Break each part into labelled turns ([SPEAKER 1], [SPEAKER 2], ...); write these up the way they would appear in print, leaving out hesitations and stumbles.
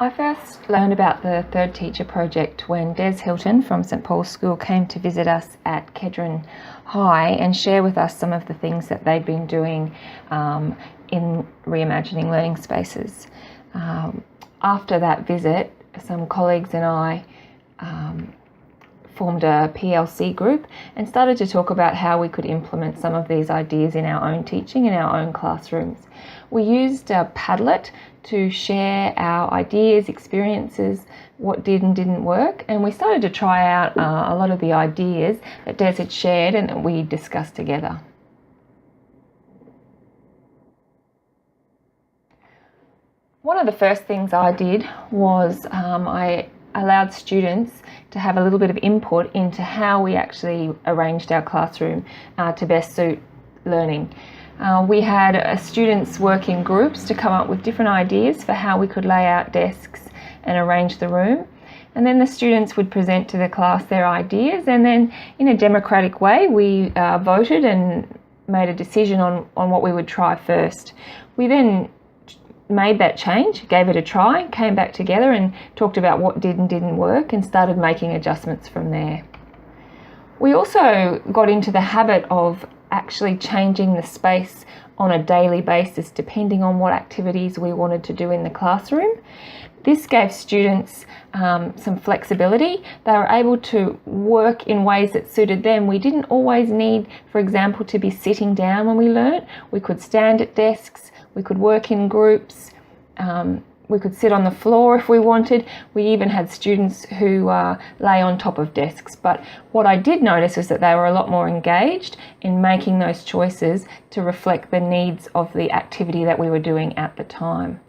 [SPEAKER 1] I first learned about the Third Teacher Project when Des Hilton from St Paul's School came to visit us at Kedron High and share with us some of the things that they'd been doing in reimagining learning spaces. After that visit, some colleagues and I formed a PLC group and started to talk about how we could implement some of these ideas in our own teaching, in our own classrooms. We used Padlet to share our ideas, experiences, what did and didn't work, and we started to try out a lot of the ideas that Des had shared and that we discussed together. One of the first things I did was I allowed students to have a little bit of input into how we actually arranged our classroom to best suit learning. We had students work in groups to come up with different ideas for how we could lay out desks and arrange the room. And then the students would present to the class their ideas, and then in a democratic way we voted and made a decision on what we would try first. We then made that change, gave it a try, came back together and talked about what did and didn't work and started making adjustments from there. We also got into the habit of actually changing the space on a daily basis depending on what activities we wanted to do in the classroom. This gave students some flexibility. They were able to work in ways that suited them. We didn't always need, for example, to be sitting down when we learnt. We could stand at desks, we could work in groups, we could sit on the floor if we wanted. We even had students who lay on top of desks. But what I did notice was that they were a lot more engaged in making those choices to reflect the needs of the activity that we were doing at the time.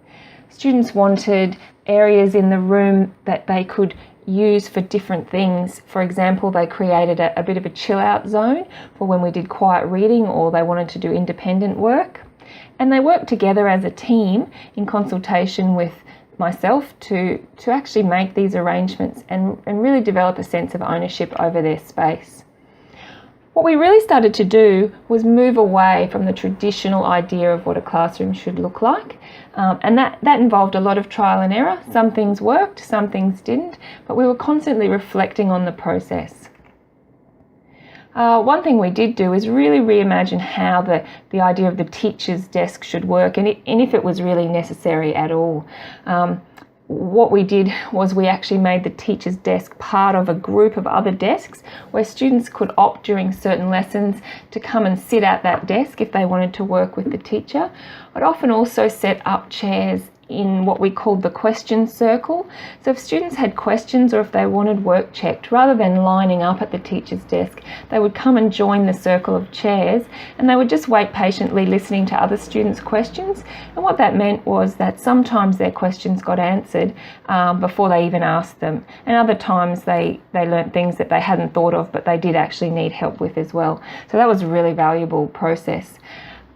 [SPEAKER 1] Students wanted areas in the room that they could use for different things. For example, they created a bit of a chill out zone for when we did quiet reading or they wanted to do independent work. And they worked together as a team in consultation with myself to actually make these arrangements and really develop a sense of ownership over their space. What we really started to do was move away from the traditional idea of what a classroom should look like, and that involved a lot of trial and error. Some things worked, some things didn't, but we were constantly reflecting on the process. One thing we did do is really reimagine how the idea of the teacher's desk should work and if it was really necessary at all. What we did was we actually made the teacher's desk part of a group of other desks where students could opt during certain lessons to come and sit at that desk if they wanted to work with the teacher. I'd often also set up chairs in what we called the question circle. So if students had questions or if they wanted work checked, rather than lining up at the teacher's desk, they would come and join the circle of chairs and they would just wait patiently listening to other students' questions. And what that meant was that sometimes their questions got answered before they even asked them, and other times they learnt things that they hadn't thought of but they did actually need help with as well. So that was a really valuable process.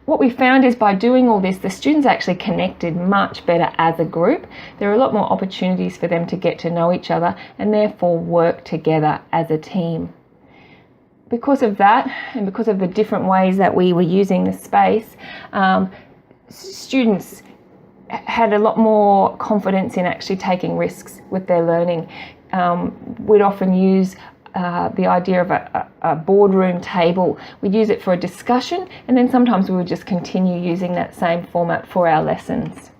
[SPEAKER 1] What we found is by doing all this, the students actually connected much better as a group. There are a lot more opportunities for them to get to know each other and therefore work together as a team. Because of that, and because of the different ways that we were using the space, students had a lot more confidence in actually taking risks with their learning. We'd often use the idea of a boardroom table. We'd use it for a discussion, and then sometimes we would just continue using that same format for our lessons.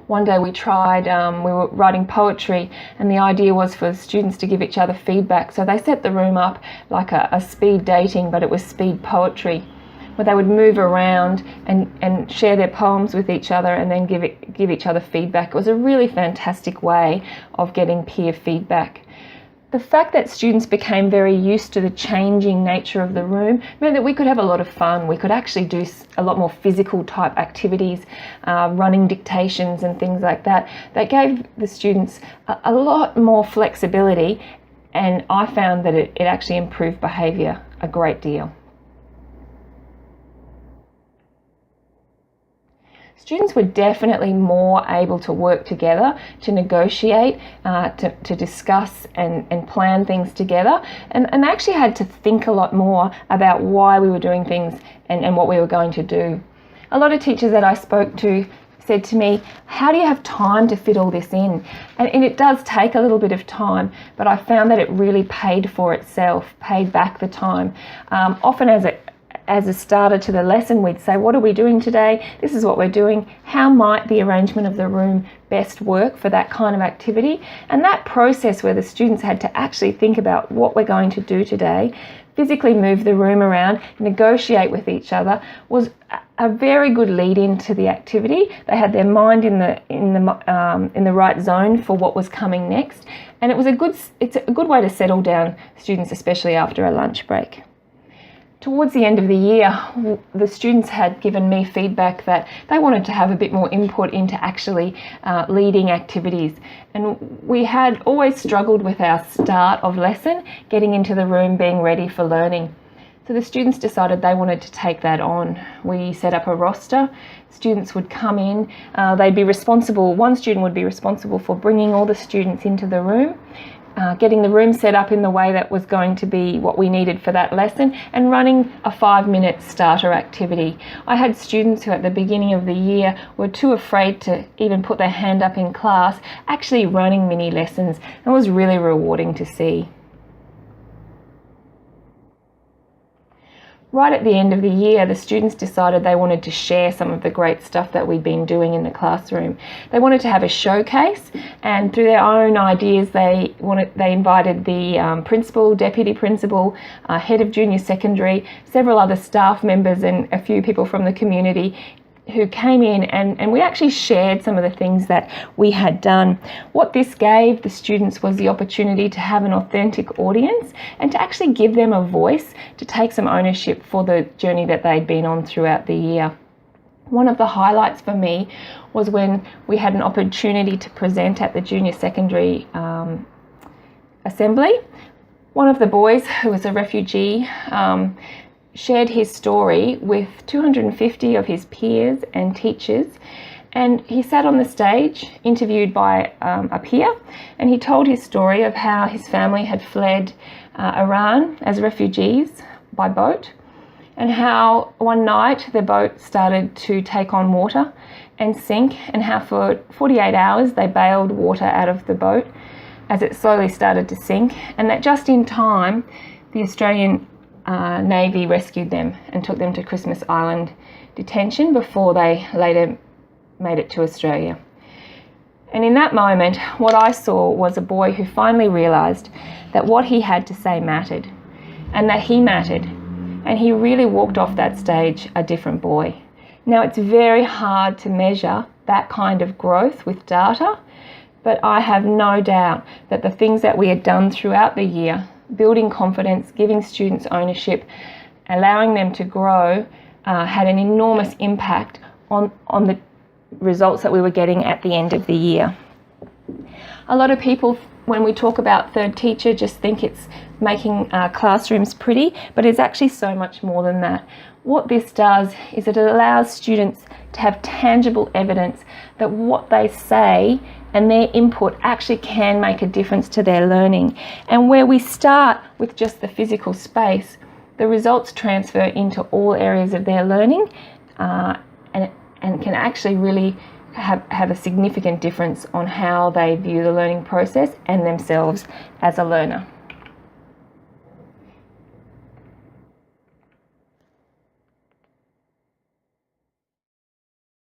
[SPEAKER 1] One day we tried, we were writing poetry, and the idea was for students to give each other feedback. So they set the room up like a speed dating, but it was speed poetry, where they would move around and share their poems with each other and then give each other feedback. It was a really fantastic way of getting peer feedback. The fact that students became very used to the changing nature of the room meant that we could have a lot of fun. We could actually do a lot more physical type activities, running dictations and things like that. That gave the students a lot more flexibility, and I found that it actually improved behaviour a great deal. Students were definitely more able to work together, to negotiate, to discuss and plan things together, and they actually had to think a lot more about why we were doing things and what we were going to do. A lot of teachers that I spoke to said to me, how do you have time to fit all this in? And it does take a little bit of time, but I found that it really paid for itself, paid back the time. Often as a starter to the lesson, we'd say, what are we doing today? This is what we're doing. How might the arrangement of the room best work for that kind of activity? And that process where the students had to actually think about what we're going to do today, physically move the room around, negotiate with each other, was a very good lead into the activity. They had their mind in the right zone for what was coming next, and it's a good way to settle down students, especially after a lunch break. Towards the end of the year, the students had given me feedback that they wanted to have a bit more input into actually leading activities. And we had always struggled with our start of lesson, getting into the room, being ready for learning. So the students decided they wanted to take that on. We set up a roster. Students would come in, they'd be responsible, one student would be responsible for bringing all the students into the room, getting the room set up in the way that was going to be what we needed for that lesson, and running a 5-minute starter activity. I had students who at the beginning of the year were too afraid to even put their hand up in class, actually running mini lessons. It was really rewarding to see. Right at the end of the year, the students decided they wanted to share some of the great stuff that we'd been doing in the classroom. They wanted to have a showcase, and through their own ideas, they invited the principal, deputy principal, head of junior secondary, several other staff members, and a few people from the community who came in, and we actually shared some of the things that we had done. What this gave the students was the opportunity to have an authentic audience and to actually give them a voice, to take some ownership for the journey that they'd been on throughout the year. One of the highlights for me was when we had an opportunity to present at the junior secondary assembly. One of the boys, who was a refugee, shared his story with 250 of his peers and teachers, and he sat on the stage interviewed by a peer, and he told his story of how his family had fled Iran as refugees by boat, and how one night their boat started to take on water and sink, and how for 48 hours they bailed water out of the boat as it slowly started to sink, and that just in time the Australian Navy rescued them and took them to Christmas Island detention before they later made it to Australia. And in that moment, what I saw was a boy who finally realised that what he had to say mattered, and that he mattered, and he really walked off that stage a different boy. Now, it's very hard to measure that kind of growth with data, but I have no doubt that the things that we had done throughout the year, building confidence, giving students ownership, allowing them to grow, had an enormous impact on the results that we were getting at the end of the year. A lot of people, when we talk about third teacher, just think it's making classrooms pretty, but it's actually so much more than that. What this does is it allows students to have tangible evidence that what they say and their input actually can make a difference to their learning. And where we start with just the physical space, the results transfer into all areas of their learning, and can actually really have a significant difference on how they view the learning process and themselves as a learner.